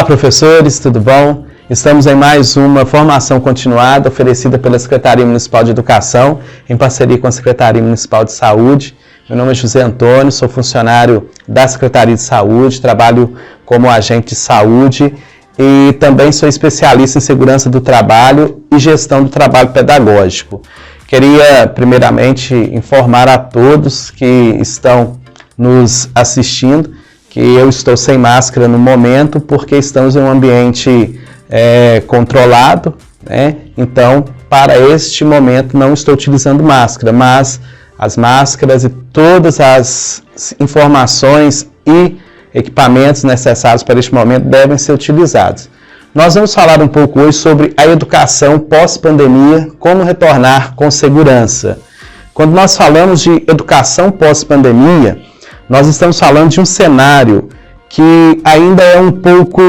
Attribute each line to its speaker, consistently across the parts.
Speaker 1: Olá, professores, tudo bom? Estamos em mais uma formação continuada oferecida pela Secretaria Municipal de Educação, em parceria com a Secretaria Municipal de Saúde. Meu nome é José Antônio, sou funcionário da Secretaria de Saúde, trabalho como agente de saúde e também sou especialista em segurança do trabalho e gestão do trabalho pedagógico. Queria, primeiramente, informar a todos que estão nos assistindo que eu estou sem máscara no momento porque estamos em um ambiente controlado, né? Então, para este momento, não estou utilizando máscara, mas as máscaras e todas as informações e equipamentos necessários para este momento devem ser utilizados. Nós vamos falar um pouco hoje sobre a educação pós-pandemia, como retornar com segurança. Quando nós falamos de educação pós-pandemia, nós estamos falando de um cenário que ainda é um pouco,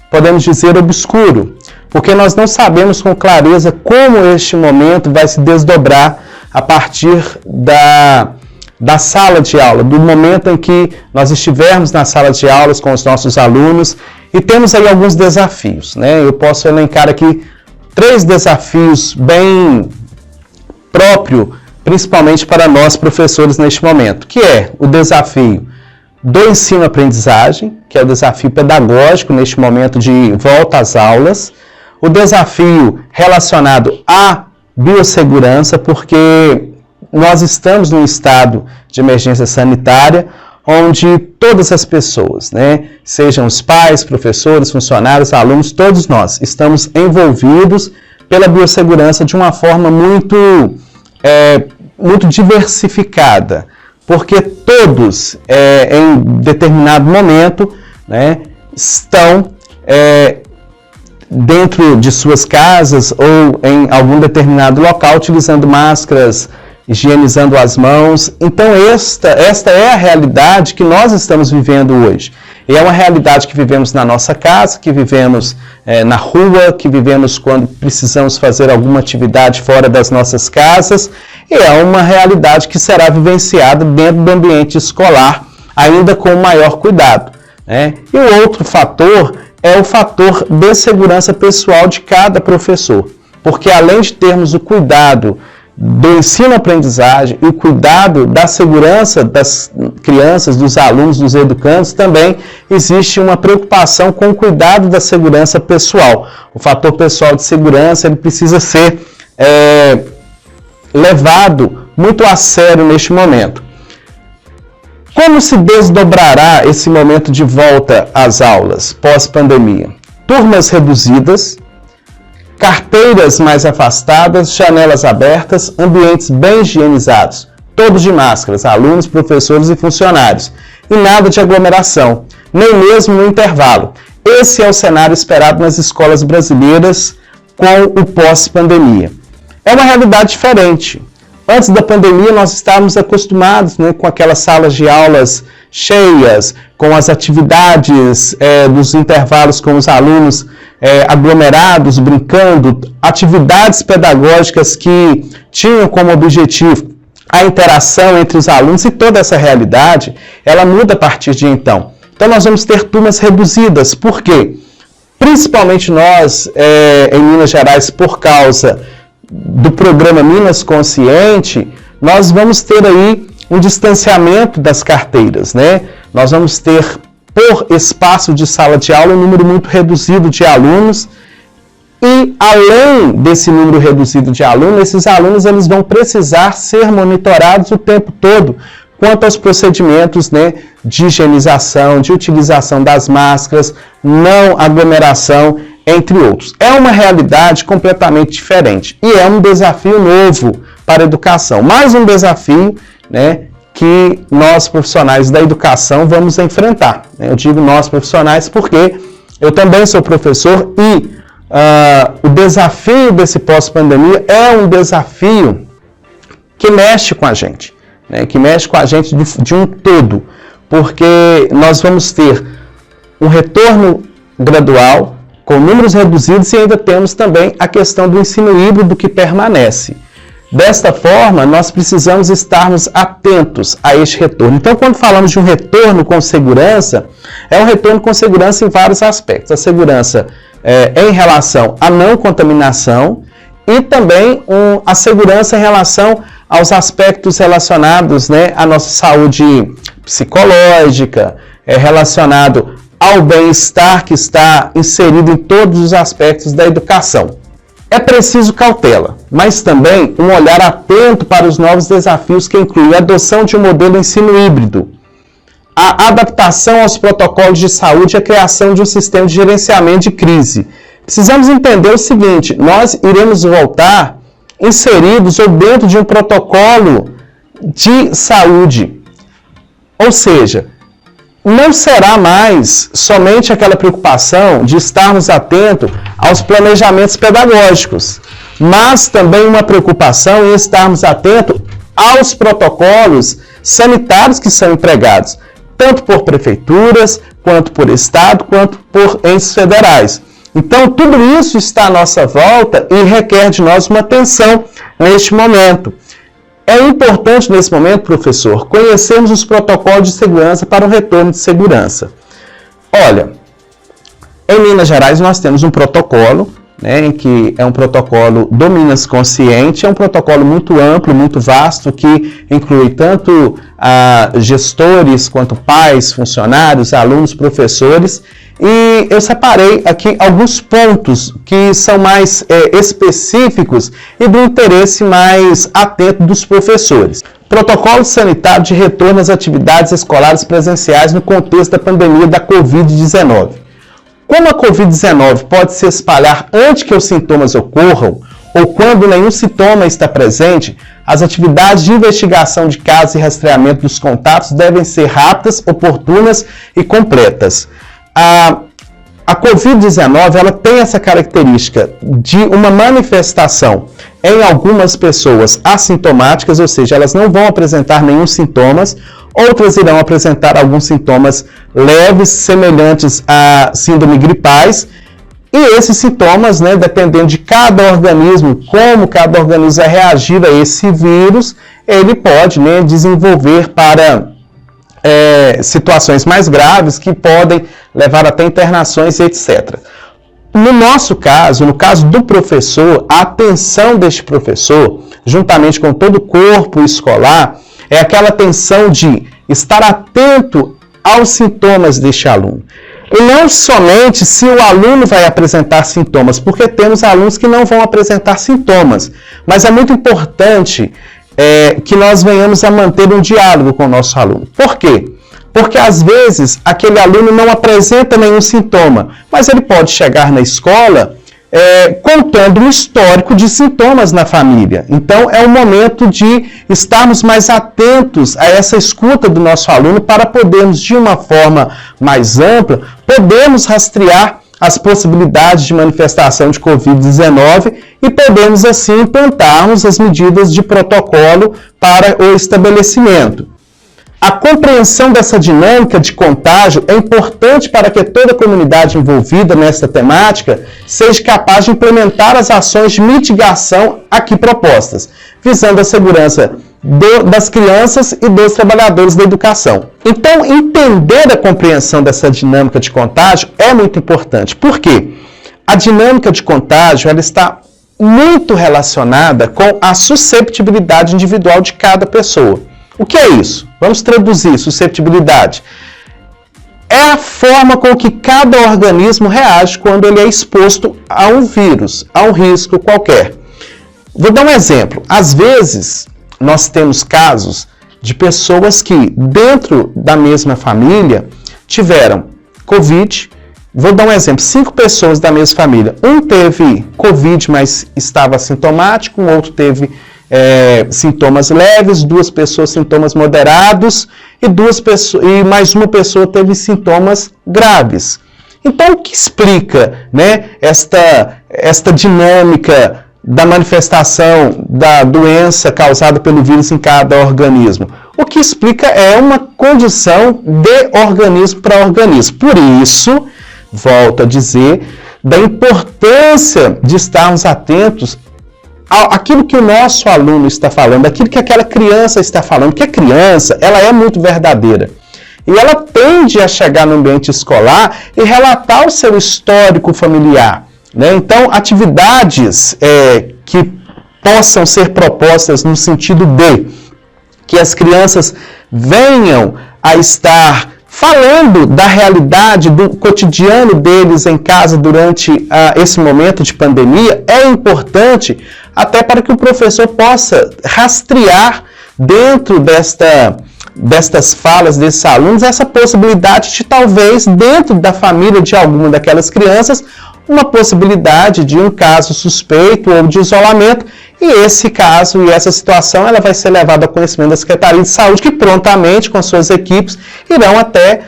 Speaker 1: podemos dizer, obscuro, porque nós não sabemos com clareza como este momento vai se desdobrar a partir da sala de aula, do momento em que nós estivermos na sala de aulas com os nossos alunos, e temos aí alguns desafios, né? Eu posso elencar aqui 3 desafios bem próprios, principalmente para nós professores neste momento, que é o desafio do ensino-aprendizagem, que é o desafio pedagógico neste momento de volta às aulas, o desafio relacionado à biossegurança, porque nós estamos num estado de emergência sanitária, onde todas as pessoas, né, sejam os pais, professores, funcionários, alunos, todos nós estamos envolvidos pela biossegurança de uma forma muito diversificada, porque todos, em determinado momento, né, estão dentro de suas casas ou em algum determinado local utilizando máscaras, higienizando as mãos. Então esta é a realidade que nós estamos vivendo hoje. E é uma realidade que vivemos na nossa casa, que vivemos na rua, que vivemos quando precisamos fazer alguma atividade fora das nossas casas, e é uma realidade que será vivenciada dentro do ambiente escolar, ainda com maior cuidado, né? E o outro fator é o fator de segurança pessoal de cada professor, porque além de termos o cuidado do ensino-aprendizagem e o cuidado da segurança das crianças, dos alunos, dos educandos, também existe uma preocupação com o cuidado da segurança pessoal. O fator pessoal de segurança ele precisa ser levado muito a sério neste momento. Como se desdobrará esse momento de volta às aulas pós-pandemia? Turmas reduzidas, carteiras mais afastadas, janelas abertas, ambientes bem higienizados, todos de máscaras, alunos, professores e funcionários, e nada de aglomeração, nem mesmo no intervalo. Esse é o cenário esperado nas escolas brasileiras com o pós-pandemia. É uma realidade diferente. Antes da pandemia, nós estávamos acostumados, né, com aquelas salas de aulas cheias, com as atividades dos intervalos com os alunos aglomerados, brincando, atividades pedagógicas que tinham como objetivo a interação entre os alunos, e toda essa realidade, ela muda a partir de então. Então nós vamos ter turmas reduzidas. Por quê? Principalmente nós, em Minas Gerais, por causa do programa Minas Consciente, nós vamos ter aí um distanciamento das carteiras, né? Nós vamos ter, por espaço de sala de aula, um número muito reduzido de alunos, e além desse número reduzido de alunos, esses alunos eles vão precisar ser monitorados o tempo todo quanto aos procedimentos, né, de higienização, de utilização das máscaras, não aglomeração, entre outros. É uma realidade completamente diferente e é um desafio novo para a educação. Mais um desafio, né, que nós profissionais da educação vamos enfrentar. Eu digo nós profissionais porque eu também sou professor e o desafio desse pós-pandemia é um desafio que mexe com a gente, né, que mexe com a gente de um todo, porque nós vamos ter um retorno gradual, com números reduzidos, e ainda temos também a questão do ensino híbrido que permanece. Desta forma, nós precisamos estarmos atentos a este retorno. Então, quando falamos de um retorno com segurança, é um retorno com segurança em vários aspectos. A segurança em relação à não contaminação e também a segurança em relação aos aspectos relacionados, né, à nossa saúde psicológica, relacionado ao bem-estar que está inserido em todos os aspectos da educação. É preciso cautela, mas também um olhar atento para os novos desafios que incluem a adoção de um modelo de ensino híbrido, a adaptação aos protocolos de saúde e a criação de um sistema de gerenciamento de crise. Precisamos entender o seguinte: nós iremos voltar inseridos ou dentro de um protocolo de saúde. Ou seja, não será mais somente aquela preocupação de estarmos atentos aos planejamentos pedagógicos, mas também uma preocupação em estarmos atentos aos protocolos sanitários que são empregados, tanto por prefeituras, quanto por Estado, quanto por entes federais. Então, tudo isso está à nossa volta e requer de nós uma atenção neste momento. É importante, nesse momento, professor, conhecermos os protocolos de segurança para o retorno de segurança. Olha, em Minas Gerais nós temos um protocolo, né, que é um protocolo do Minas Consciente, é um protocolo muito amplo, muito vasto, que inclui tanto gestores, quanto pais, funcionários, alunos, professores, e eu separei aqui alguns pontos que são mais específicos e do interesse mais atento dos professores. Protocolo sanitário de retorno às atividades escolares presenciais no contexto da pandemia da Covid-19. Como a Covid-19 pode se espalhar antes que os sintomas ocorram, ou quando nenhum sintoma está presente, as atividades de investigação de casos e rastreamento dos contatos devem ser rápidas, oportunas e completas. A Covid-19 ela tem essa característica de uma manifestação em algumas pessoas assintomáticas, ou seja, elas não vão apresentar nenhum sintomas, outras irão apresentar alguns sintomas leves, semelhantes a síndrome gripais, e esses sintomas, né, dependendo de cada organismo, como cada organismo vai reagir a esse vírus, ele pode, né, desenvolver para situações mais graves que podem levar até internações, etc. No nosso caso, no caso do professor, a atenção deste professor, juntamente com todo o corpo escolar, é aquela atenção de estar atento aos sintomas deste aluno. E não somente se o aluno vai apresentar sintomas, porque temos alunos que não vão apresentar sintomas, mas é muito importante que nós venhamos a manter um diálogo com o nosso aluno. Por quê? Porque às vezes aquele aluno não apresenta nenhum sintoma, mas ele pode chegar na escola contando um histórico de sintomas na família. Então é o momento de estarmos mais atentos a essa escuta do nosso aluno para podermos, de uma forma mais ampla, podermos rastrear as possibilidades de manifestação de Covid-19 e podemos assim implantarmos as medidas de protocolo para o estabelecimento. A compreensão dessa dinâmica de contágio é importante para que toda a comunidade envolvida nesta temática seja capaz de implementar as ações de mitigação aqui propostas, visando a segurança das crianças e dos trabalhadores da educação. Então, entender a compreensão dessa dinâmica de contágio é muito importante. Por quê? A dinâmica de contágio ela está muito relacionada com a susceptibilidade individual de cada pessoa. O que é isso? Vamos traduzir susceptibilidade. É a forma com que cada organismo reage quando ele é exposto a um vírus, a um risco qualquer. Vou dar um exemplo. Às vezes, nós temos casos de pessoas que, dentro da mesma família, tiveram Covid. Vou dar um exemplo. 5 pessoas da mesma família. Um teve Covid, mas estava assintomático. Um outro teve sintomas leves. 2 pessoas sintomas moderados. E mais uma pessoa teve sintomas graves. Então, o que explica, né, esta dinâmica da manifestação da doença causada pelo vírus em cada organismo? O que explica é uma condição de organismo para organismo. Por isso, volto a dizer, da importância de estarmos atentos aquilo que o nosso aluno está falando, aquilo que aquela criança está falando, porque a criança, ela é muito verdadeira. E ela tende a chegar no ambiente escolar e relatar o seu histórico familiar, né? Então, atividades que possam ser propostas no sentido de que as crianças venham a estar falando da realidade, do cotidiano deles em casa durante esse momento de pandemia, é importante até para que o professor possa rastrear dentro destas falas desses alunos essa possibilidade de talvez dentro da família de alguma daquelas crianças uma possibilidade de um caso suspeito ou de isolamento, e esse caso e essa situação ela vai ser levada ao conhecimento da Secretaria de Saúde, que prontamente com suas equipes irão até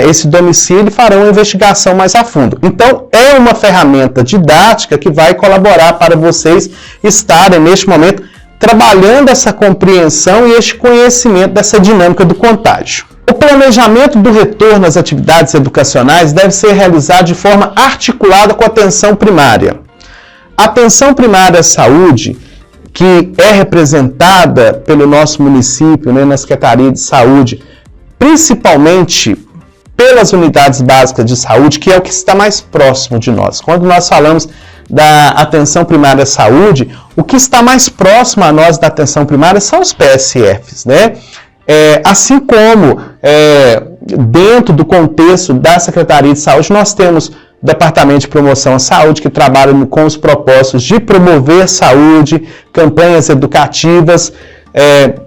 Speaker 1: esse domicílio e farão uma investigação mais a fundo. Então é uma ferramenta didática que vai colaborar para vocês estarem neste momento trabalhando essa compreensão e este conhecimento dessa dinâmica do contágio. O planejamento do retorno às atividades educacionais deve ser realizado de forma articulada com a atenção primária. A atenção primária à saúde, que é representada pelo nosso município, né, na Secretaria de Saúde, principalmente pelas unidades básicas de saúde, que é o que está mais próximo de nós. Quando nós falamos da atenção primária à saúde, o que está mais próximo a nós da atenção primária são os PSFs, né? Assim como dentro do contexto da Secretaria de Saúde, nós temos o Departamento de Promoção à Saúde, que trabalha com os propósitos de promover saúde, campanhas educativas.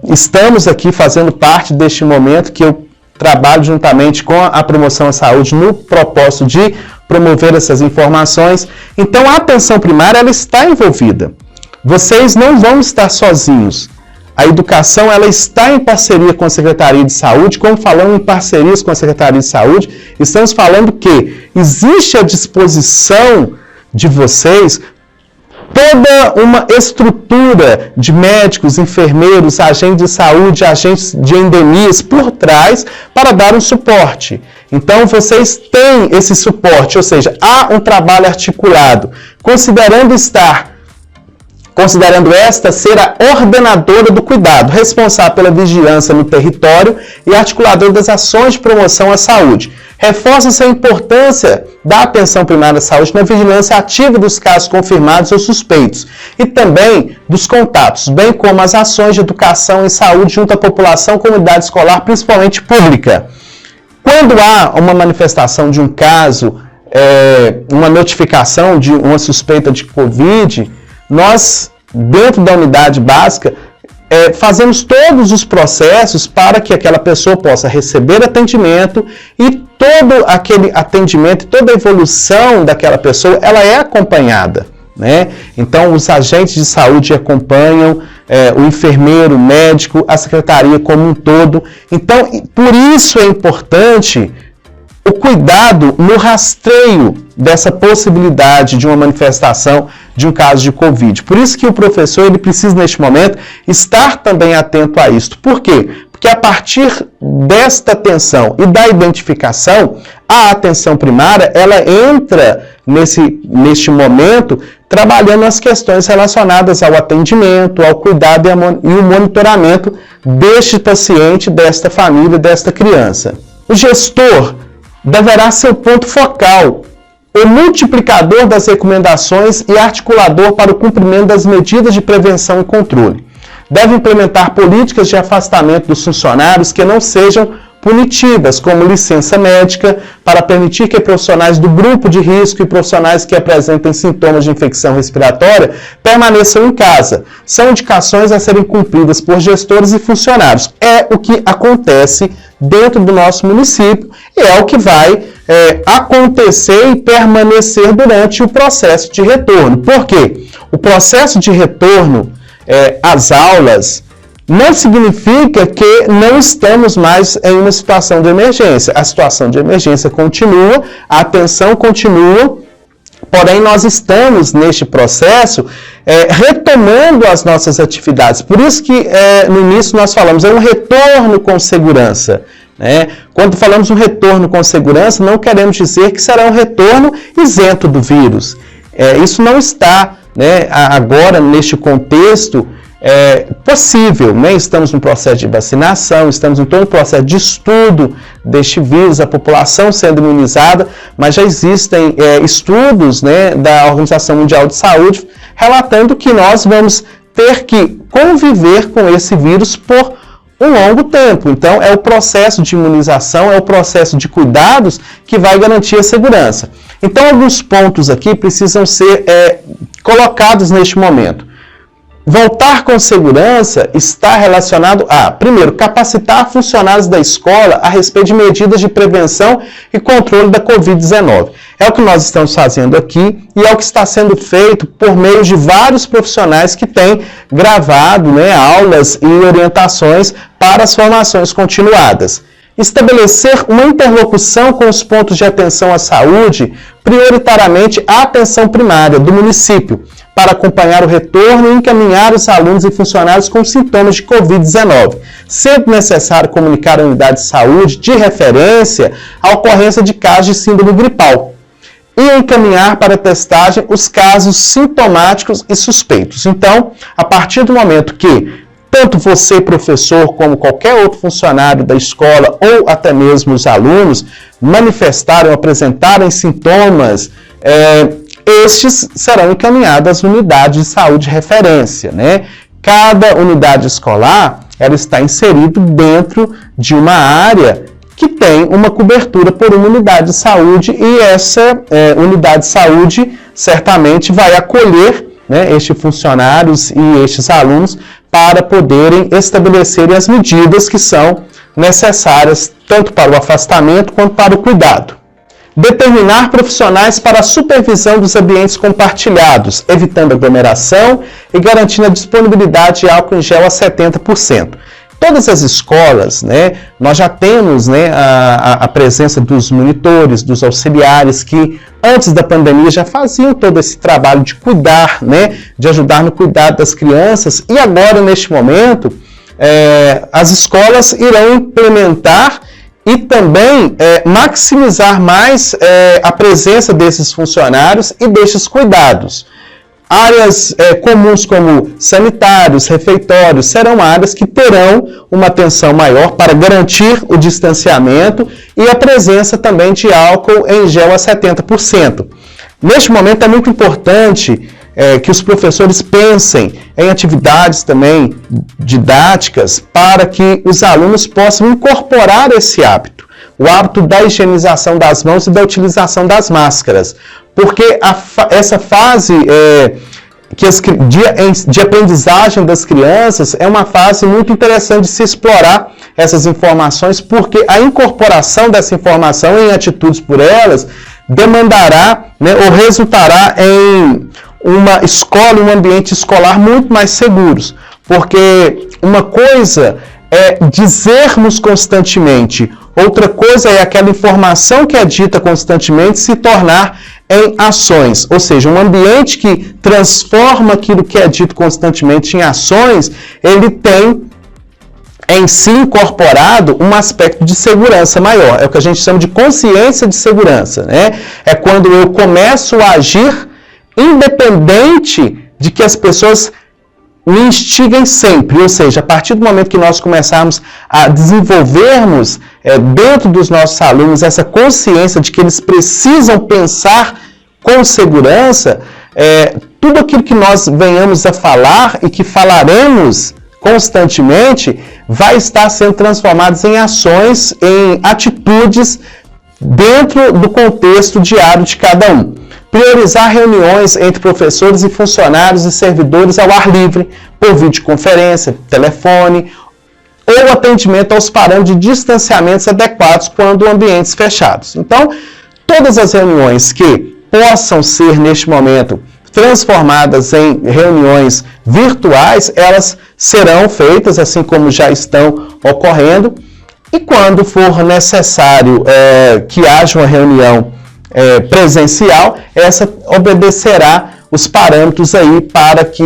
Speaker 1: Estamos aqui fazendo parte deste momento que eu trabalho juntamente com a Promoção à Saúde no propósito de promover essas informações. Então, a atenção primária ela está envolvida. Vocês não vão estar sozinhos. A educação ela está em parceria com a Secretaria de Saúde. Como falamos em parcerias com a Secretaria de Saúde, estamos falando que existe à disposição de vocês toda uma estrutura de médicos, enfermeiros, agentes de saúde, agentes de endemias por trás para dar um suporte. Então, vocês têm esse suporte, ou seja, há um trabalho articulado, considerando esta ser a ordenadora do cuidado, responsável pela vigilância no território e articuladora das ações de promoção à saúde. Reforça-se a importância da atenção primária à saúde na vigilância ativa dos casos confirmados ou suspeitos e também dos contatos, bem como as ações de educação e saúde junto à população, comunidade escolar, principalmente pública. Quando há uma manifestação de um caso, uma notificação de uma suspeita de Covid, nós, dentro da unidade básica, fazemos todos os processos para que aquela pessoa possa receber atendimento e todo aquele atendimento, toda a evolução daquela pessoa, ela é acompanhada, né? Então, os agentes de saúde acompanham, o enfermeiro, o médico, a secretaria como um todo. Então, por isso é importante o cuidado no rastreio dessa possibilidade de uma manifestação de um caso de Covid. Por isso que o professor ele precisa, neste momento, estar também atento a isso. Por quê? Porque a partir desta atenção e da identificação, a atenção primária, ela entra neste momento trabalhando as questões relacionadas ao atendimento, ao cuidado e o monitoramento deste paciente, desta família, desta criança. O gestor deverá ser o ponto focal, o multiplicador das recomendações e articulador para o cumprimento das medidas de prevenção e controle. Deve implementar políticas de afastamento dos funcionários que não sejam punitivas, como licença médica, para permitir que profissionais do grupo de risco e profissionais que apresentem sintomas de infecção respiratória permaneçam em casa. São indicações a serem cumpridas por gestores e funcionários. É o que acontece dentro do nosso município e é o que vai acontecer e permanecer durante o processo de retorno. Por quê? O processo de retorno às aulas não significa que não estamos mais em uma situação de emergência. A situação de emergência continua, a atenção continua, porém nós estamos neste processo retomando as nossas atividades. Por isso que no início nós falamos, é um retorno com segurança. Né? Quando falamos um retorno com segurança, não queremos dizer que será um retorno isento do vírus. Isso não está né, agora neste contexto possível, né? Estamos no processo de vacinação, estamos em todo o processo de estudo deste vírus, a população sendo imunizada, mas já existem estudos, né, da Organização Mundial de Saúde relatando que nós vamos ter que conviver com esse vírus por um longo tempo. Então, é o processo de imunização, é o processo de cuidados que vai garantir a segurança. Então, alguns pontos aqui precisam ser colocados neste momento. Voltar com segurança está relacionado a, primeiro, capacitar funcionários da escola a respeito de medidas de prevenção e controle da Covid-19. É o que nós estamos fazendo aqui e é o que está sendo feito por meio de vários profissionais que têm gravado, né, aulas e orientações para as formações continuadas. Estabelecer uma interlocução com os pontos de atenção à saúde, prioritariamente a atenção primária do município, para acompanhar o retorno e encaminhar os alunos e funcionários com sintomas de Covid-19, sendo necessário comunicar à unidade de saúde de referência a ocorrência de casos de síndrome gripal e encaminhar para testagem os casos sintomáticos e suspeitos. Então, a partir do momento que tanto você, professor, como qualquer outro funcionário da escola ou até mesmo os alunos manifestarem ou apresentarem sintomas, estes serão encaminhados às unidades de saúde de referência, né? Cada unidade escolar, ela está inserida dentro de uma área que tem uma cobertura por uma unidade de saúde e essa unidade de saúde certamente vai acolher, né, estes funcionários e estes alunos para poderem estabelecer as medidas que são necessárias tanto para o afastamento quanto para o cuidado. Determinar profissionais para a supervisão dos ambientes compartilhados, evitando aglomeração e garantindo a disponibilidade de álcool em gel a 70%. Todas as escolas, né, nós já temos, né, a presença dos monitores, dos auxiliares que antes da pandemia já faziam todo esse trabalho de cuidar, né, de ajudar no cuidado das crianças e agora neste momento as escolas irão implementar e também maximizar mais a presença desses funcionários e desses cuidados. Áreas comuns como sanitários, refeitórios, serão áreas que terão uma atenção maior para garantir o distanciamento e a presença também de álcool em gel a 70%. Neste momento é muito importante que os professores pensem em atividades também didáticas para que os alunos possam incorporar esse hábito, o hábito da higienização das mãos e da utilização das máscaras, porque essa fase de aprendizagem das crianças é uma fase muito interessante de se explorar essas informações, porque a incorporação dessa informação em atitudes por elas demandará, né, ou resultará em uma escola, um ambiente escolar muito mais seguros, porque uma coisa é dizermos constantemente, outra coisa é aquela informação que é dita constantemente se tornar em ações, ou seja, um ambiente que transforma aquilo que é dito constantemente em ações, ele tem em si incorporado um aspecto de segurança maior, é o que a gente chama de consciência de segurança, né? É quando eu começo a agir independente de que as pessoas me instiguem sempre, ou seja, a partir do momento que nós começarmos a desenvolvermos dentro dos nossos alunos essa consciência de que eles precisam pensar com segurança, tudo aquilo que nós venhamos a falar e que falaremos constantemente vai estar sendo transformado em ações, em atitudes dentro do contexto diário de cada um. Priorizar reuniões entre professores e funcionários e servidores ao ar livre, por videoconferência, telefone, ou atendimento aos parâmetros de distanciamentos adequados quando ambientes fechados. Então, todas as reuniões que possam ser, neste momento, transformadas em reuniões virtuais, elas serão feitas, assim como já estão ocorrendo, e quando for necessário que haja uma reunião presencial, essa obedecerá os parâmetros aí para que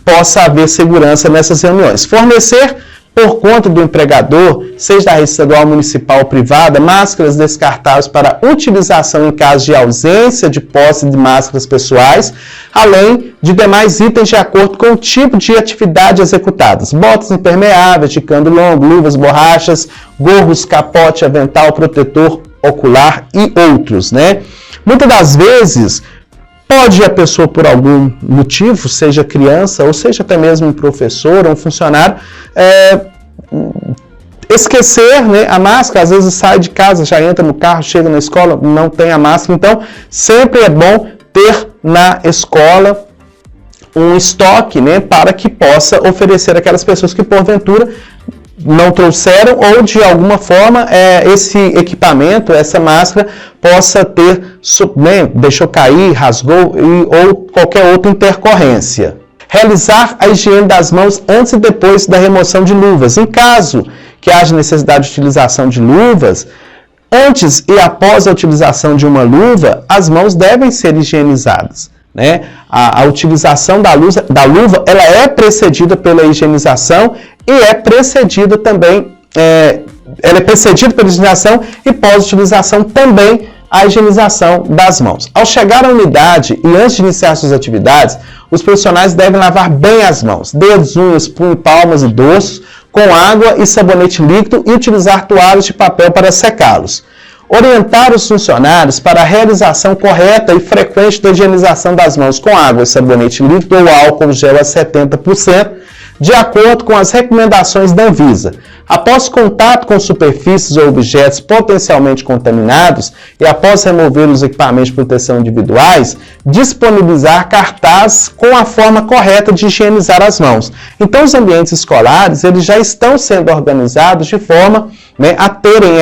Speaker 1: possa haver segurança nessas reuniões. Fornecer por conta do empregador, seja da rede estadual, municipal ou privada, máscaras descartáveis para utilização em caso de ausência de posse de máscaras pessoais, além de demais itens de acordo com o tipo de atividade executadas. Botas impermeáveis, de cano longo, luvas, borrachas, gorros, capote, avental, protetor ocular e outros, né? Muitas das vezes, pode a pessoa, por algum motivo, seja criança ou seja até mesmo um professor ou um funcionário, esquecer, né, a máscara, às vezes sai de casa, já entra no carro, chega na escola, não tem a máscara. Então, sempre é bom ter na escola um estoque, né, para que possa oferecer aquelas pessoas que porventura não trouxeram ou de alguma forma esse equipamento, essa máscara possa ter, né, deixou cair, rasgou ou qualquer outra intercorrência. Realizar a higiene das mãos antes e depois da remoção de luvas. Em caso que haja necessidade de utilização de luvas, antes e após a utilização de uma luva, as mãos devem ser higienizadas, né? A utilização da luva, ela é precedida pela higienização e é precedida também, ela é precedida pela higienização e pós-utilização também a higienização das mãos. Ao chegar à unidade e antes de iniciar suas atividades, os profissionais devem lavar bem as mãos, dedos, unhas, punho, palmas e dorsos, com água e sabonete líquido e utilizar toalhas de papel para secá-los. Orientar os funcionários para a realização correta e frequente da higienização das mãos com água e sabonete líquido ou álcool gel a 70%, de acordo com as recomendações da Anvisa. Após contato com superfícies ou objetos potencialmente contaminados e após remover os equipamentos de proteção individuais, disponibilizar cartazes com a forma correta de higienizar as mãos. Então, os ambientes escolares, eles já estão sendo organizados de forma, né, a terem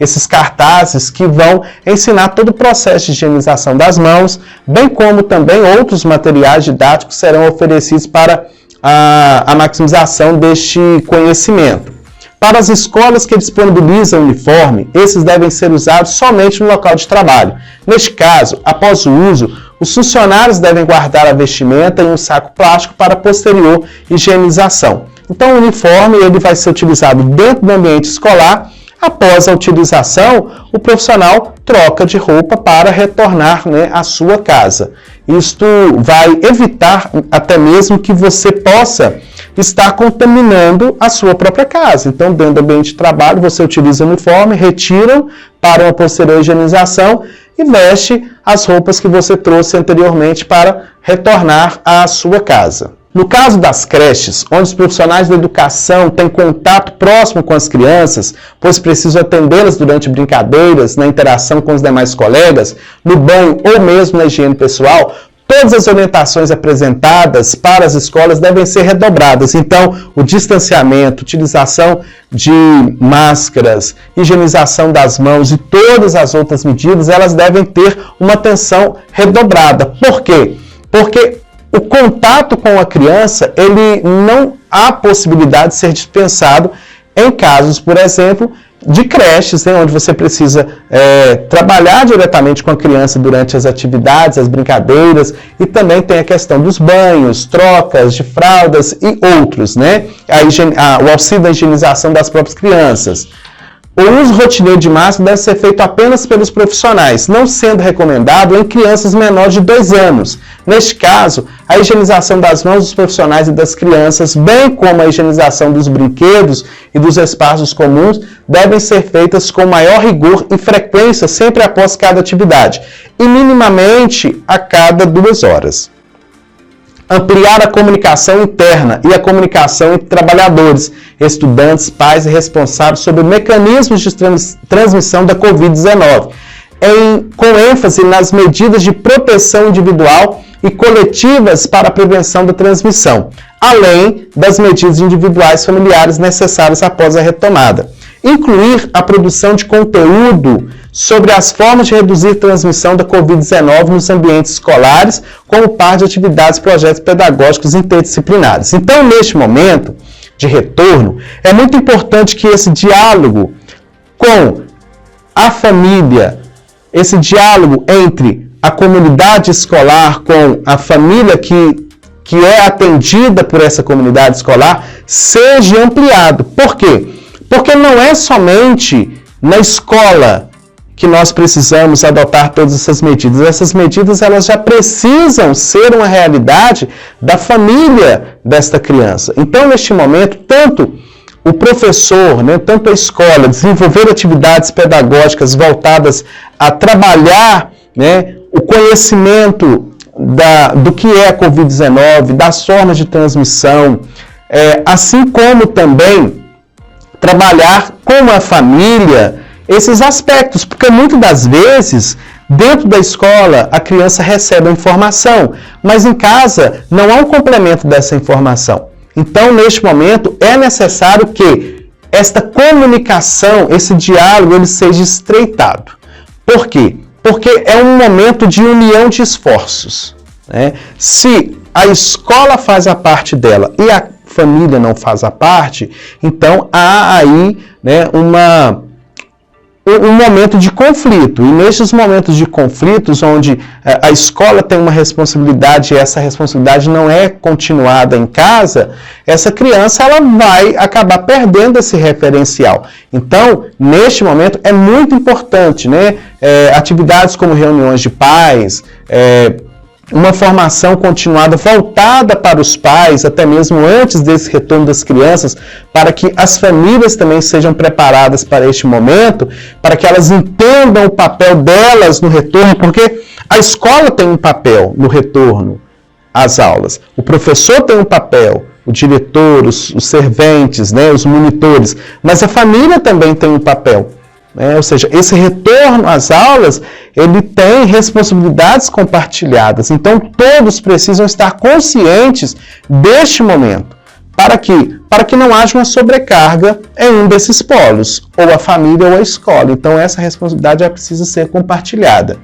Speaker 1: esses cartazes que vão ensinar todo o processo de higienização das mãos, bem como também outros materiais didáticos serão oferecidos para a maximização deste conhecimento. Para as escolas que disponibilizam uniforme, esses devem ser usados somente no local de trabalho. Neste caso, após o uso, os funcionários devem guardar a vestimenta em um saco plástico para posterior higienização. Então, o uniforme ele vai ser utilizado dentro do ambiente escolar. Após a utilização, o profissional troca de roupa para retornar, né, à sua casa. Isto vai evitar até mesmo que você possa estar contaminando a sua própria casa. Então, dentro do ambiente de trabalho, você utiliza o uniforme, retira para uma posterior higienização e veste as roupas que você trouxe anteriormente para retornar à sua casa. No caso das creches, onde os profissionais da educação têm contato próximo com as crianças, pois precisam atendê-las durante brincadeiras, na interação com os demais colegas, no banho ou mesmo na higiene pessoal, todas as orientações apresentadas para as escolas devem ser redobradas. Então, o distanciamento, utilização de máscaras, higienização das mãos e todas as outras medidas, elas devem ter uma atenção redobrada. Por quê? Porque o contato com a criança, ele não há possibilidade de ser dispensado em casos, por exemplo, de creches, né, onde você precisa trabalhar diretamente com a criança durante as atividades, as brincadeiras, e também tem a questão dos banhos, trocas de fraldas e outros, né? O auxílio da higienização das próprias crianças. O uso rotineiro de máscara deve ser feito apenas pelos profissionais, não sendo recomendado em crianças menores de 2 anos. Neste caso, a higienização das mãos dos profissionais e das crianças, bem como a higienização dos brinquedos e dos espaços comuns, devem ser feitas com maior rigor e frequência sempre após cada atividade, e minimamente a cada 2 horas. Ampliar a comunicação interna e a comunicação entre trabalhadores, estudantes, pais e responsáveis sobre mecanismos de transmissão da Covid-19, com ênfase nas medidas de proteção individual e coletivas para a prevenção da transmissão, além das medidas individuais familiares necessárias após a retomada. Incluir a produção de conteúdo sobre as formas de reduzir a transmissão da Covid-19 nos ambientes escolares, como parte de atividades e projetos pedagógicos interdisciplinares. Então, neste momento de retorno, é muito importante que esse diálogo com a família, esse diálogo entre a comunidade escolar com a família que que é atendida por essa comunidade escolar seja ampliado. Por quê? Porque não é somente na escola que nós precisamos adotar todas essas medidas. Essas medidas elas já precisam ser uma realidade da família desta criança. Então, neste momento, tanto o professor, né, tanto a escola, desenvolver atividades pedagógicas voltadas a trabalhar, né, o conhecimento do que é a Covid-19, das formas de transmissão, assim como também trabalhar com a família esses aspectos, porque muitas das vezes, dentro da escola, a criança recebe a informação, mas em casa não há um complemento dessa informação. Então, neste momento, é necessário que esta comunicação, esse diálogo, ele seja estreitado. Por quê? Porque é um momento de união de esforços, né? Se a escola faz a parte dela e a família não faz a parte, então há aí, né, um momento de conflito. E nesses momentos de conflitos, onde a escola tem uma responsabilidade e essa responsabilidade não é continuada em casa, essa criança ela vai acabar perdendo esse referencial. Então, neste momento, é muito importante, né, atividades como reuniões de pais, uma formação continuada voltada para os pais, até mesmo antes desse retorno das crianças, para que as famílias também sejam preparadas para este momento, para que elas entendam o papel delas no retorno, porque a escola tem um papel no retorno às aulas, o professor tem um papel, o diretor, os serventes, né, os monitores, mas a família também tem um papel. Ou seja, esse retorno às aulas, ele tem responsabilidades compartilhadas. Então, todos precisam estar conscientes deste momento, para que não haja uma sobrecarga em um desses polos, ou a família ou a escola. Então, essa responsabilidade precisa ser compartilhada.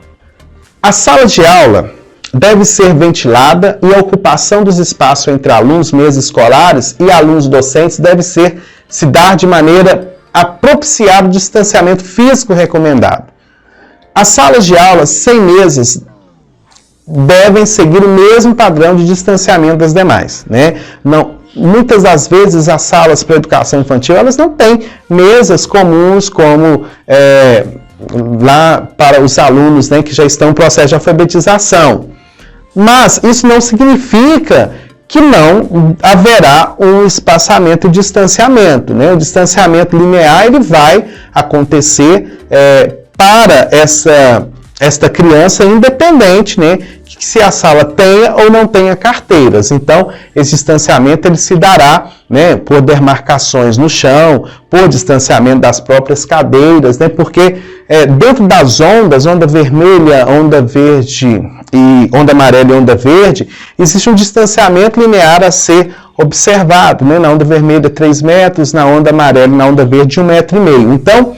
Speaker 1: A sala de aula deve ser ventilada e a ocupação dos espaços entre alunos, mesas escolares e alunos docentes deve se dar de maneira a propiciar o distanciamento físico recomendado. As salas de aula sem mesas devem seguir o mesmo padrão de distanciamento das demais, né? Muitas das vezes as salas para educação infantil elas não têm mesas comuns como lá para os alunos, né, que já estão em processo de alfabetização. Mas isso não significa que não haverá um espaçamento e distanciamento, né? O distanciamento linear ele vai acontecer para esta criança independente, né? Que se a sala tenha ou não tenha carteiras. Então, esse distanciamento ele se dará, né, por demarcações no chão, por distanciamento das próprias cadeiras, né? Porque dentro das ondas, onda vermelha, onda verde e onda amarela e onda verde, existe um distanciamento linear a ser observado, né? Na onda vermelha 3 metros, na onda amarela e na onda verde 1,5 metro. Então,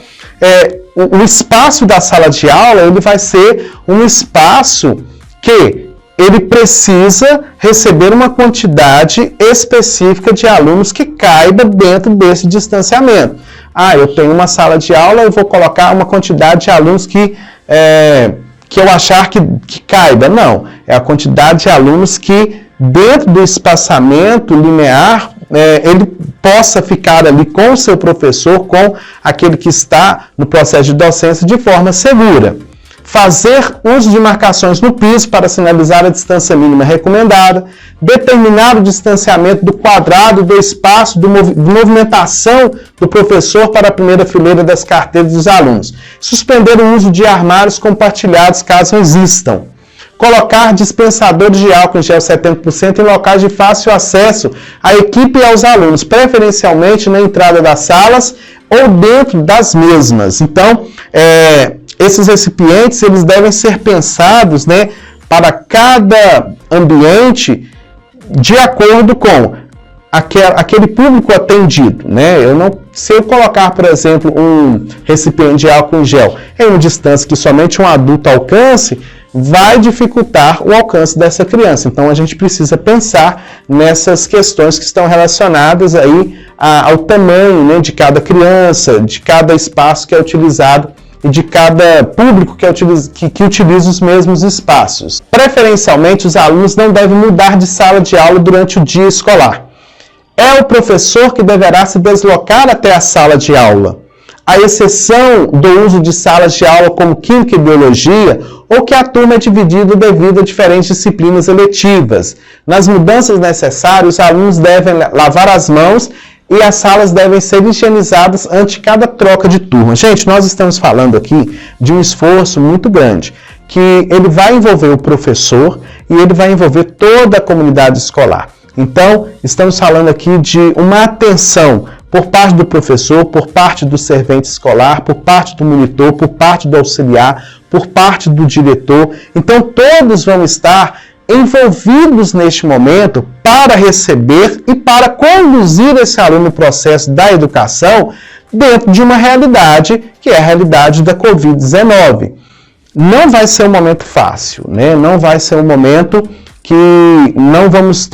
Speaker 1: o espaço da sala de aula ele vai ser um espaço que ele precisa receber uma quantidade específica de alunos que caiba dentro desse distanciamento. Eu tenho uma sala de aula, eu vou colocar uma quantidade de alunos que eu achar que caiba. Não, é a quantidade de alunos que dentro do espaçamento linear ele possa ficar ali com o seu professor, com aquele que está no processo de docência de forma segura. Fazer uso de marcações no piso para sinalizar a distância mínima recomendada, determinar o distanciamento do quadrado do espaço de movimentação do professor para a primeira fileira das carteiras dos alunos, suspender o uso de armários compartilhados caso existam, colocar dispensadores de álcool em gel 70% em locais de fácil acesso à equipe e aos alunos, preferencialmente na entrada das salas ou dentro das mesmas. Então, esses recipientes eles devem ser pensados, né, para cada ambiente de acordo com aquele público atendido, né? Se eu colocar, por exemplo, um recipiente de álcool em gel em uma distância que somente um adulto alcance, vai dificultar o alcance dessa criança. Então, a gente precisa pensar nessas questões que estão relacionadas aí ao tamanho, né, de cada criança, de cada espaço que é utilizado e de cada público que utiliza os mesmos espaços. preferencialmente, os alunos não devem mudar de sala de aula durante o dia escolar. É o professor que deverá se deslocar até a sala de aula, à exceção do uso de salas de aula como Química e Biologia, ou que a turma é dividida devido a diferentes disciplinas eletivas. Nas mudanças necessárias, os alunos devem lavar as mãos e as salas devem ser higienizadas antes de cada troca de turma. Gente, nós estamos falando aqui de um esforço muito grande, que ele vai envolver o professor e ele vai envolver toda a comunidade escolar. Então, estamos falando aqui de uma atenção por parte do professor, por parte do servente escolar, por parte do monitor, por parte do auxiliar, por parte do diretor. Então, todos vão estar envolvidos neste momento para receber e para conduzir esse aluno no processo da educação dentro de uma realidade que é a realidade da Covid-19. Não vai ser um momento fácil, né? Não vai ser um momento que não vamos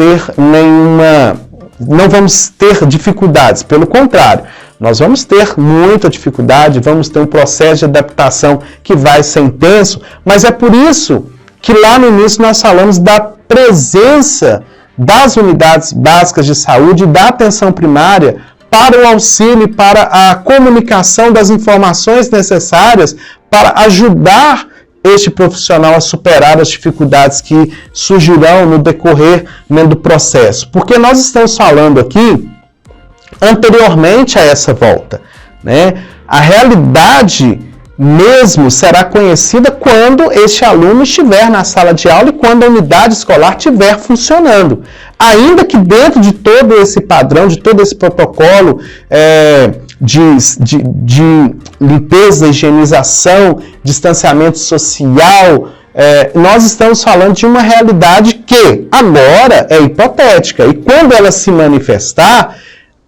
Speaker 1: ter dificuldades, pelo contrário, nós vamos ter muita dificuldade, vamos ter um processo de adaptação que vai ser intenso, mas é por isso que lá no início nós falamos da presença das unidades básicas de saúde e da atenção primária para o auxílio, para a comunicação das informações necessárias para ajudar este profissional a superar as dificuldades que surgirão no decorrer do processo. Porque nós estamos falando aqui anteriormente a essa volta, né? A realidade mesmo será conhecida quando este aluno estiver na sala de aula e quando a unidade escolar estiver funcionando. Ainda que dentro de todo esse padrão, de todo esse protocolo de limpeza, higienização, distanciamento social, nós estamos falando de uma realidade que agora é hipotética. E quando ela se manifestar,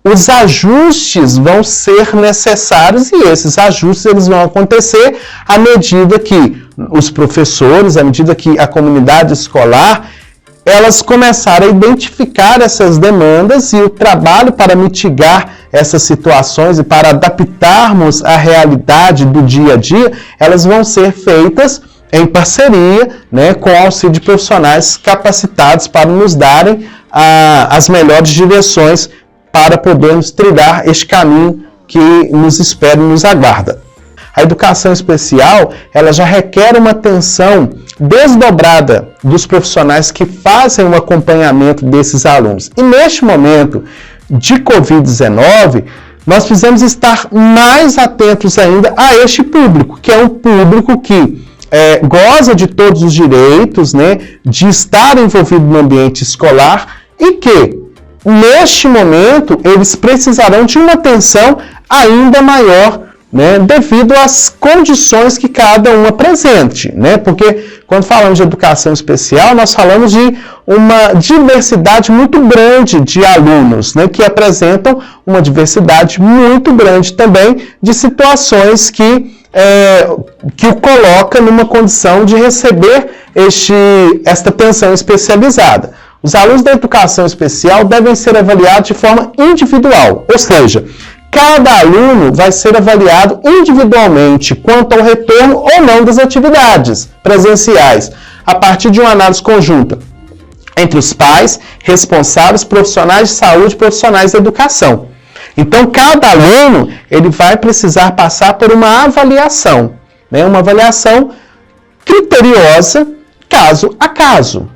Speaker 1: os ajustes vão ser necessários e esses ajustes eles vão acontecer à medida que os professores, à medida que a comunidade escolar, elas começarem a identificar essas demandas e o trabalho para mitigar essas situações e para adaptarmos a realidade do dia a dia, elas vão ser feitas em parceria, né, com o auxílio de profissionais capacitados para nos darem as melhores direções para podermos trilhar este caminho que nos espera e nos aguarda. A educação especial, ela já requer uma atenção desdobrada dos profissionais que fazem o acompanhamento desses alunos. E neste momento de Covid-19, nós precisamos estar mais atentos ainda a este público, que é um público que goza de todos os direitos, né, de estar envolvido no ambiente escolar e que, neste momento, eles precisarão de uma atenção ainda maior, né, devido às condições que cada um apresente, né? Porque quando falamos de educação especial, nós falamos de uma diversidade muito grande de alunos, né, que apresentam uma diversidade muito grande também de situações que o coloca numa condição de receber esta atenção especializada. Os alunos da educação especial devem ser avaliados de forma individual, ou seja, cada aluno vai ser avaliado individualmente quanto ao retorno ou não das atividades presenciais, a partir de uma análise conjunta entre os pais, responsáveis, profissionais de saúde e profissionais da educação. Então, cada aluno ele vai precisar passar por uma avaliação, né? Uma avaliação criteriosa, caso a caso,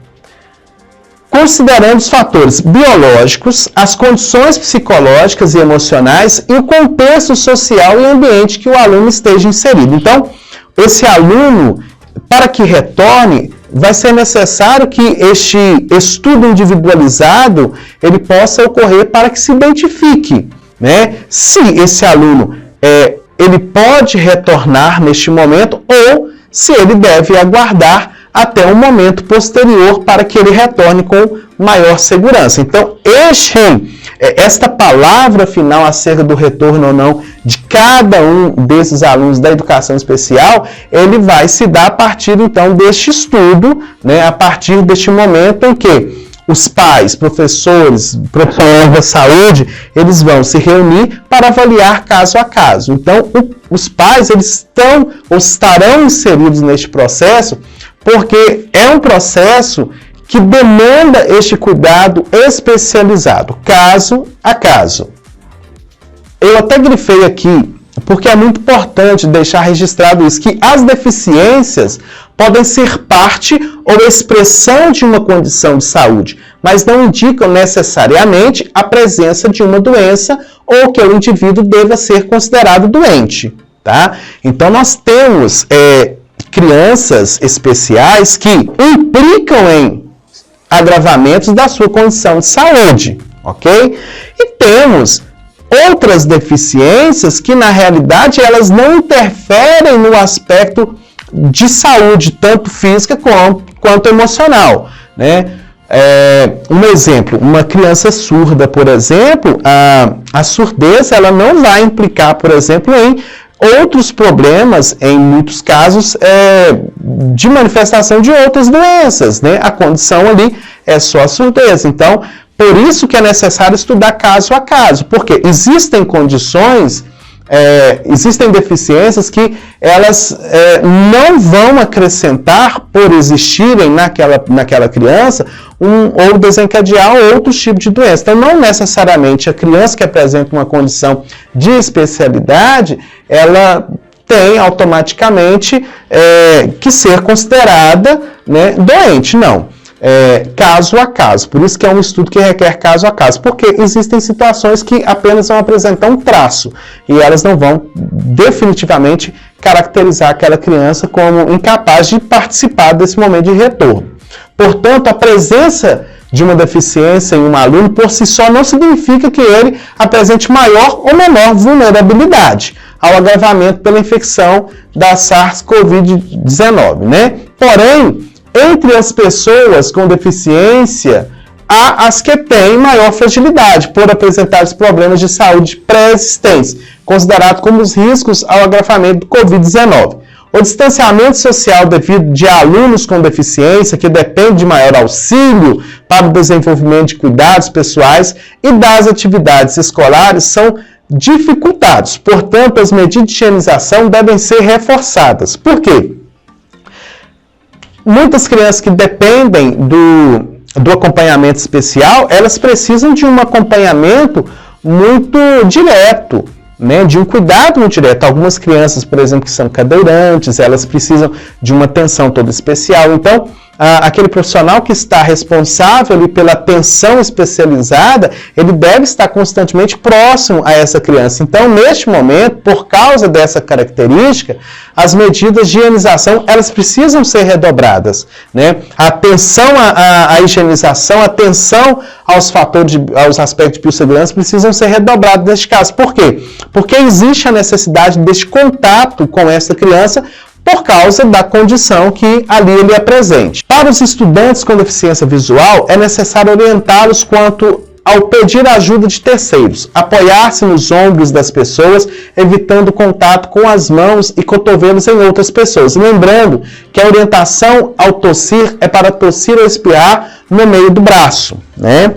Speaker 1: considerando os fatores biológicos, as condições psicológicas e emocionais e o contexto social e ambiente que o aluno esteja inserido. Então, esse aluno, para que retorne, vai ser necessário que este estudo individualizado ele possa ocorrer para que se identifique, né, se esse aluno ele pode retornar neste momento ou se ele deve aguardar até um momento posterior para que ele retorne com maior segurança. Então, esta palavra final acerca do retorno ou não de cada um desses alunos da educação especial, ele vai se dar a partir, então, deste estudo, né, a partir deste momento em que os pais, professores, profissionais da saúde, eles vão se reunir para avaliar caso a caso. Então, os pais eles estão ou estarão inseridos neste processo porque é um processo que demanda este cuidado especializado, caso a caso. Eu até grifei aqui, porque é muito importante deixar registrado isso, que as deficiências podem ser parte ou expressão de uma condição de saúde, mas não indicam necessariamente a presença de uma doença ou que o indivíduo deva ser considerado doente, tá? Então, nós temos crianças especiais que implicam em agravamentos da sua condição de saúde, ok? E temos outras deficiências que, na realidade, elas não interferem no aspecto de saúde, tanto física quanto emocional, né? Um exemplo, uma criança surda, por exemplo, a surdez ela não vai implicar, por exemplo, em outros problemas, em muitos casos, de manifestação de outras doenças, né? A condição ali é só a surdez. Então, por isso que é necessário estudar caso a caso, porque existem condições, existem deficiências que elas não vão acrescentar, por existirem naquela criança, ou desencadear outros tipos de doença. Então, não necessariamente a criança que apresenta uma condição de especialidade, ela tem automaticamente que ser considerada, né, doente, não. Caso a caso. Por isso que é um estudo que requer caso a caso, porque existem situações que apenas vão apresentar um traço e elas não vão definitivamente caracterizar aquela criança como incapaz de participar desse momento de retorno. Portanto, a presença de uma deficiência em um aluno por si só não significa que ele apresente maior ou menor vulnerabilidade ao agravamento pela infecção da SARS-CoV-19, né? Porém, entre as pessoas com deficiência, há as que têm maior fragilidade por apresentar os problemas de saúde pré-existentes, considerados como os riscos ao agravamento do Covid-19. O distanciamento social devido de alunos com deficiência, que depende de maior auxílio para o desenvolvimento de cuidados pessoais e das atividades escolares, são dificultados. Portanto, as medidas de higienização devem ser reforçadas. Por quê? Muitas crianças que dependem do acompanhamento especial, elas precisam de um acompanhamento muito direto, né, de um cuidado muito direto. Algumas crianças, por exemplo, que são cadeirantes, elas precisam de uma atenção toda especial. Então, aquele profissional que está responsável ali pela atenção especializada, ele deve estar constantemente próximo a essa criança. Então, neste momento, por causa dessa característica, as medidas de higienização, elas precisam ser redobradas, né? A atenção à higienização, a atenção aos fatores, aos aspectos de biossegurança precisam ser redobrados neste caso. Por quê? Porque existe a necessidade deste contato com essa criança por causa da condição que ali ele é presente. Para os estudantes com deficiência visual, é necessário orientá-los quanto ao pedir ajuda de terceiros, apoiar-se nos ombros das pessoas, evitando contato com as mãos e cotovelos em outras pessoas. Lembrando que a orientação ao tossir é para tossir ou espirrar no meio do braço, né?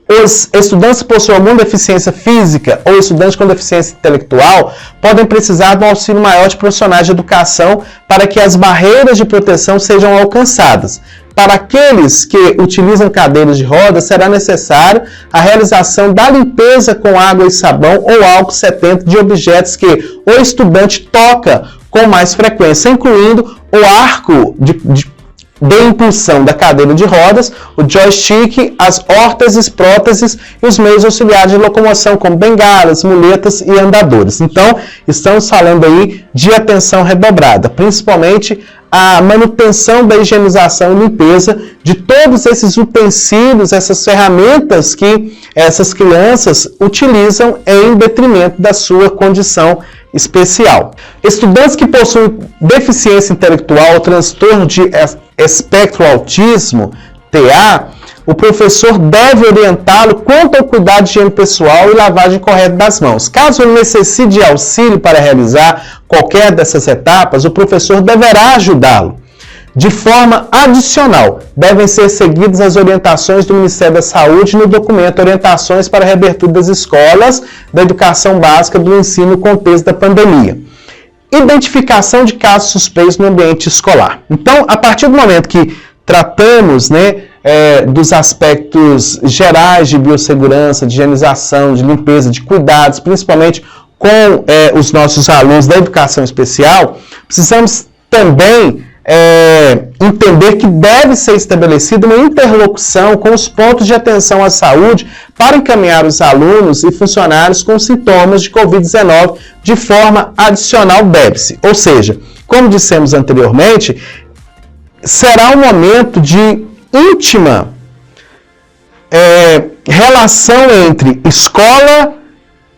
Speaker 1: Os estudantes que possuem alguma deficiência física ou estudantes com deficiência intelectual podem precisar de um auxílio maior de profissionais de educação para que as barreiras de proteção sejam alcançadas. Para aqueles que utilizam cadeiras de rodas, será necessário a realização da limpeza com água e sabão ou álcool 70 de objetos que o estudante toca com mais frequência, incluindo o arco de impulsão da cadeira de rodas, o joystick, as órteses, próteses e os meios auxiliares de locomoção, como bengalas, muletas e andadores. Então, estamos falando aí de atenção redobrada, principalmente a manutenção da higienização e limpeza de todos esses utensílios, essas ferramentas que essas crianças utilizam em detrimento da sua condição especial. Estudantes que possuem deficiência intelectual ou transtorno de espectro autismo, TA, o professor deve orientá-lo quanto ao cuidado de higiene pessoal e lavagem correta das mãos. Caso ele necessite de auxílio para realizar qualquer dessas etapas, o professor deverá ajudá-lo. De forma adicional, devem ser seguidas as orientações do Ministério da Saúde no documento Orientações para a Reabertura das Escolas da Educação Básica do Ensino no Contexto da Pandemia. identificação de casos suspeitos no ambiente escolar. Então, a partir do momento que tratamos, dos aspectos gerais de biossegurança, de higienização, de limpeza, de cuidados, principalmente com os nossos alunos da educação especial, precisamos também entender que deve ser estabelecida uma interlocução com os pontos de atenção à saúde para encaminhar os alunos e funcionários com sintomas de Covid-19 de forma adicional deve-se. Ou seja, como dissemos anteriormente, será um momento de íntima relação entre escola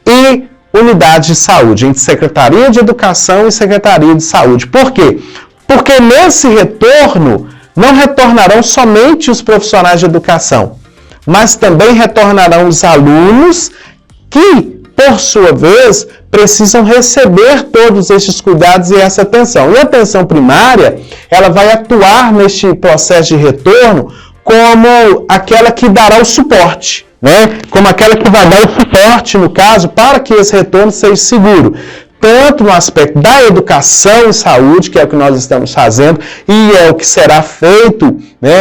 Speaker 1: e unidade de saúde, entre Secretaria de Educação e Secretaria de Saúde. Por quê? Porque nesse retorno, não retornarão somente os profissionais de educação, mas também retornarão os alunos que, por sua vez, precisam receber todos estes cuidados e essa atenção. E a atenção primária, ela vai atuar neste processo de retorno como aquela que dará o suporte, como aquela que vai dar o suporte, no caso, para que esse retorno seja seguro. Tanto no aspecto da educação e saúde, que é o que nós estamos fazendo, e é o que será feito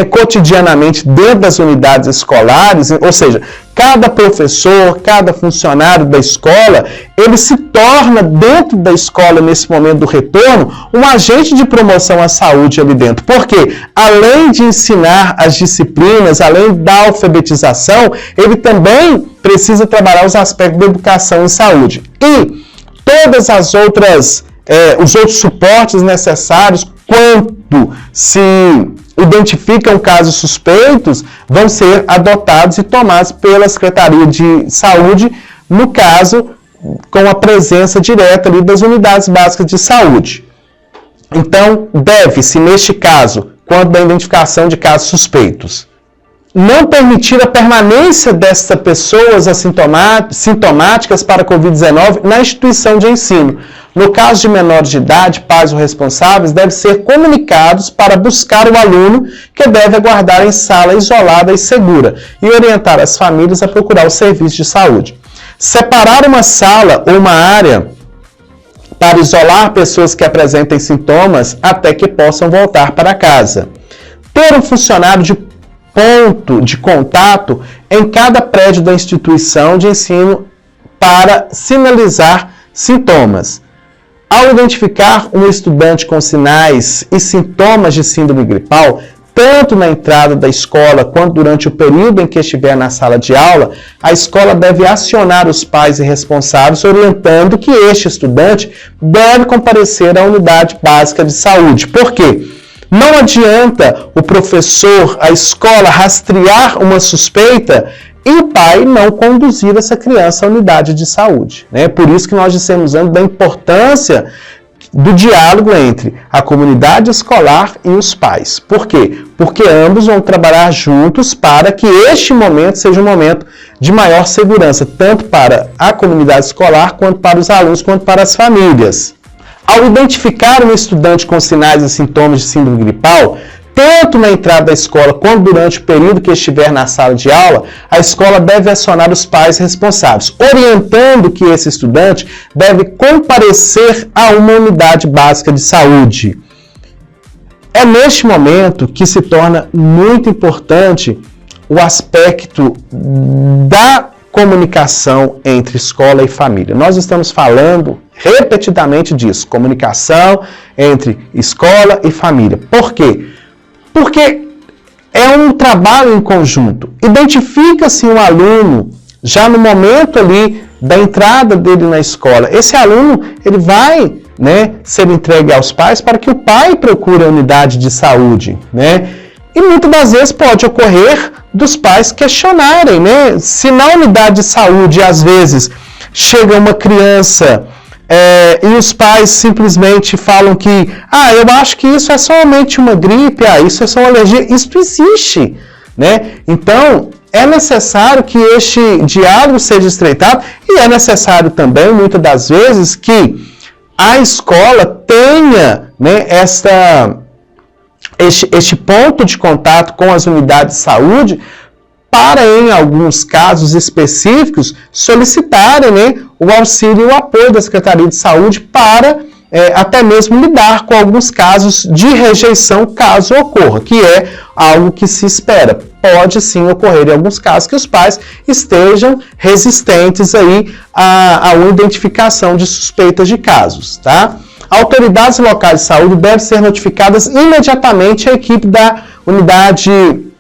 Speaker 1: cotidianamente dentro das unidades escolares, ou seja, cada professor, cada funcionário da escola, ele se torna dentro da escola, nesse momento do retorno, um agente de promoção à saúde ali dentro. Porque, além de ensinar as disciplinas, além da alfabetização, ele também precisa trabalhar os aspectos da educação e saúde. E todas as outras, os outros suportes necessários, quando se identificam casos suspeitos, vão ser adotados e tomados pela Secretaria de Saúde, no caso, com a presença direta ali das unidades básicas de saúde. Então, deve-se, neste caso, quando da identificação de casos suspeitos, não permitir a permanência dessas pessoas sintomáticas para a Covid-19 na instituição de ensino. No caso de menores de idade, pais ou responsáveis devem ser comunicados para buscar o aluno, que deve aguardar em sala isolada e segura, e orientar as famílias a procurar o serviço de saúde. Separar uma sala ou uma área para isolar pessoas que apresentem sintomas até que possam voltar para casa. Ter um funcionário de ponto de contato em cada prédio da instituição de ensino para sinalizar sintomas. Ao identificar um estudante com sinais e sintomas de síndrome gripal, tanto na entrada da escola quanto durante o período em que estiver na sala de aula, a escola deve acionar os pais e responsáveis, orientando que este estudante deve comparecer à unidade básica de saúde. Por quê? Não adianta o professor, a escola, rastrear uma suspeita e o pai não conduzir essa criança à unidade de saúde. Por isso que nós dissemos antes da importância do diálogo entre a comunidade escolar e os pais. Por quê? Porque ambos vão trabalhar juntos para que este momento seja um momento de maior segurança, tanto para a comunidade escolar, quanto para os alunos, quanto para as famílias. Ao identificar um estudante com sinais e sintomas de síndrome gripal, tanto na entrada da escola quanto durante o período que estiver na sala de aula, a escola deve acionar os pais responsáveis, orientando que esse estudante deve comparecer a uma unidade básica de saúde. É neste momento que se torna muito importante o aspecto da comunicação entre escola e família. Nós estamos falando repetidamente disso, comunicação entre escola e família. Por quê? Porque é um trabalho em conjunto. Identifica-se um aluno já no momento ali da entrada dele na escola. Esse aluno, ele vai ser entregue aos pais para que o pai procure a unidade de saúde, E muitas das vezes pode ocorrer dos pais questionarem, se na unidade de saúde, às vezes, chega uma criança e os pais simplesmente falam que eu acho que isso é somente uma gripe, isso é só uma alergia. Isso existe, Então, é necessário que este diálogo seja estreitado e é necessário também, muitas das vezes, que a escola tenha este ponto de contato com as unidades de saúde para, em alguns casos específicos, solicitarem o auxílio e o apoio da Secretaria de Saúde para até mesmo lidar com alguns casos de rejeição, caso ocorra, que é algo que se espera. Pode sim ocorrer em alguns casos que os pais estejam resistentes aí a uma identificação de suspeitas de casos, tá? Autoridades locais de saúde devem ser notificadas imediatamente, a equipe da unidade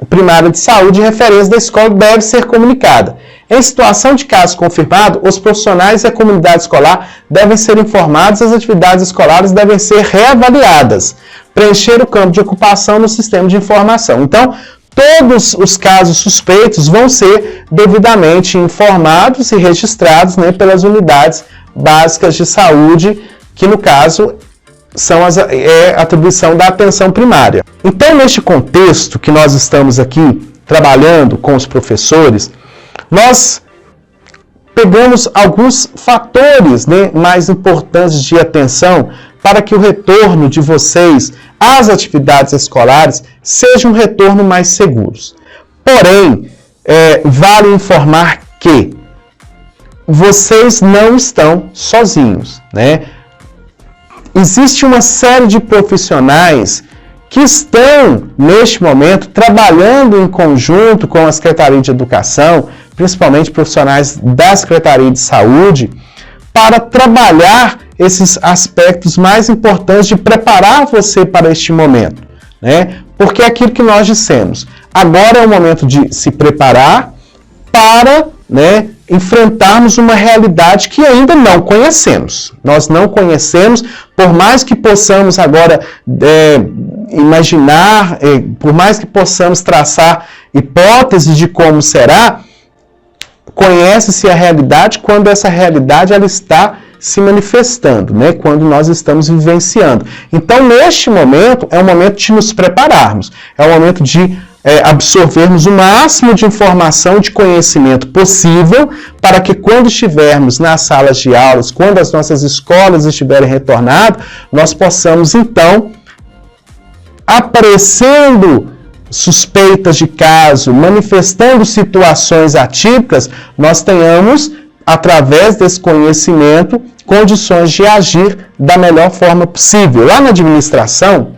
Speaker 1: primária de saúde de referência da escola deve ser comunicada. Em situação de caso confirmado, os profissionais e a comunidade escolar devem ser informados, as atividades escolares devem ser reavaliadas. Preencher o campo de ocupação no sistema de informação. Então, todos os casos suspeitos vão ser devidamente informados e registrados, né, pelas unidades básicas de saúde, que no caso é atribuição da atenção primária. Então, neste contexto que nós estamos aqui trabalhando com os professores, nós pegamos alguns fatores, né, mais importantes de atenção para que o retorno de vocês às atividades escolares seja um retorno mais seguro. Porém, vale informar que vocês não estão sozinhos, né? Existe uma série de profissionais que estão, neste momento, trabalhando em conjunto com a Secretaria de Educação, principalmente profissionais da Secretaria de Saúde, para trabalhar esses aspectos mais importantes de preparar você para este momento, né? Porque é aquilo que nós dissemos, agora é o momento de se preparar para, né, enfrentarmos uma realidade que ainda não conhecemos. Nós não conhecemos, por mais que possamos agora imaginar, por mais que possamos traçar hipóteses de como será, conhece-se a realidade quando essa realidade ela está se manifestando, né? Quando nós estamos vivenciando. Então, neste momento, é o momento de nos prepararmos, é o momento de absorvermos o máximo de informação, de conhecimento possível, para que quando estivermos nas salas de aulas, quando as nossas escolas estiverem retornadas, nós possamos, então, aparecendo suspeitas de caso, manifestando situações atípicas, nós tenhamos, através desse conhecimento, condições de agir da melhor forma possível. Lá na administração,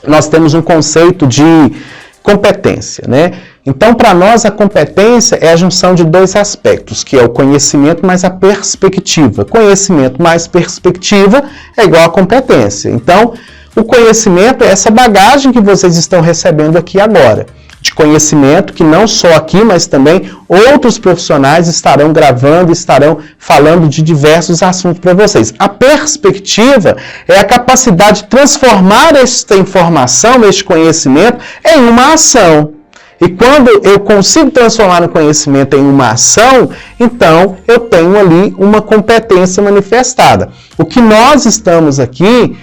Speaker 1: nós temos um conceito de competência, né? Então, para nós, a competência é a junção de dois aspectos, que é o conhecimento mais a perspectiva. Conhecimento mais perspectiva é igual a competência. Então, o conhecimento é essa bagagem que vocês estão recebendo aqui agora, de conhecimento que não só aqui, mas também outros profissionais estarão gravando, estarão falando de diversos assuntos para vocês. A perspectiva é a capacidade de transformar esta informação, este conhecimento, em uma ação. E quando eu consigo transformar o conhecimento em uma ação, então eu tenho ali uma competência manifestada. O que nós estamos aqui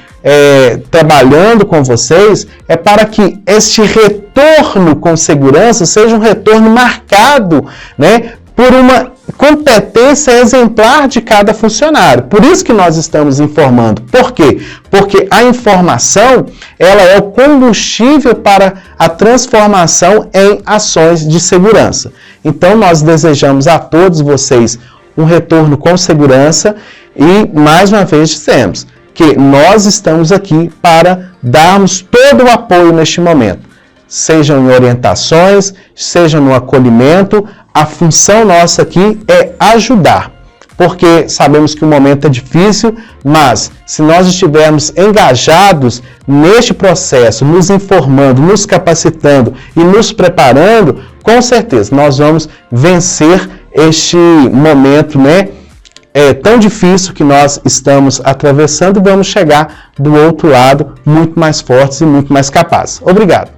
Speaker 1: trabalhando com vocês é para que este retorno com segurança seja um retorno marcado, né, por uma competência exemplar de cada funcionário. Por isso que nós estamos informando. Por quê? Porque a informação ela é o combustível para a transformação em ações de segurança. Então, nós desejamos a todos vocês um retorno com segurança e, mais uma vez, dizemos que nós estamos aqui para darmos todo o apoio neste momento, sejam em orientações, seja no acolhimento. A função nossa aqui é ajudar, porque sabemos que o momento é difícil, mas se nós estivermos engajados neste processo, nos informando, nos capacitando e nos preparando, com certeza nós vamos vencer este momento, né, tão difícil que nós estamos atravessando, e vamos chegar do outro lado muito mais fortes e muito mais capazes. Obrigado.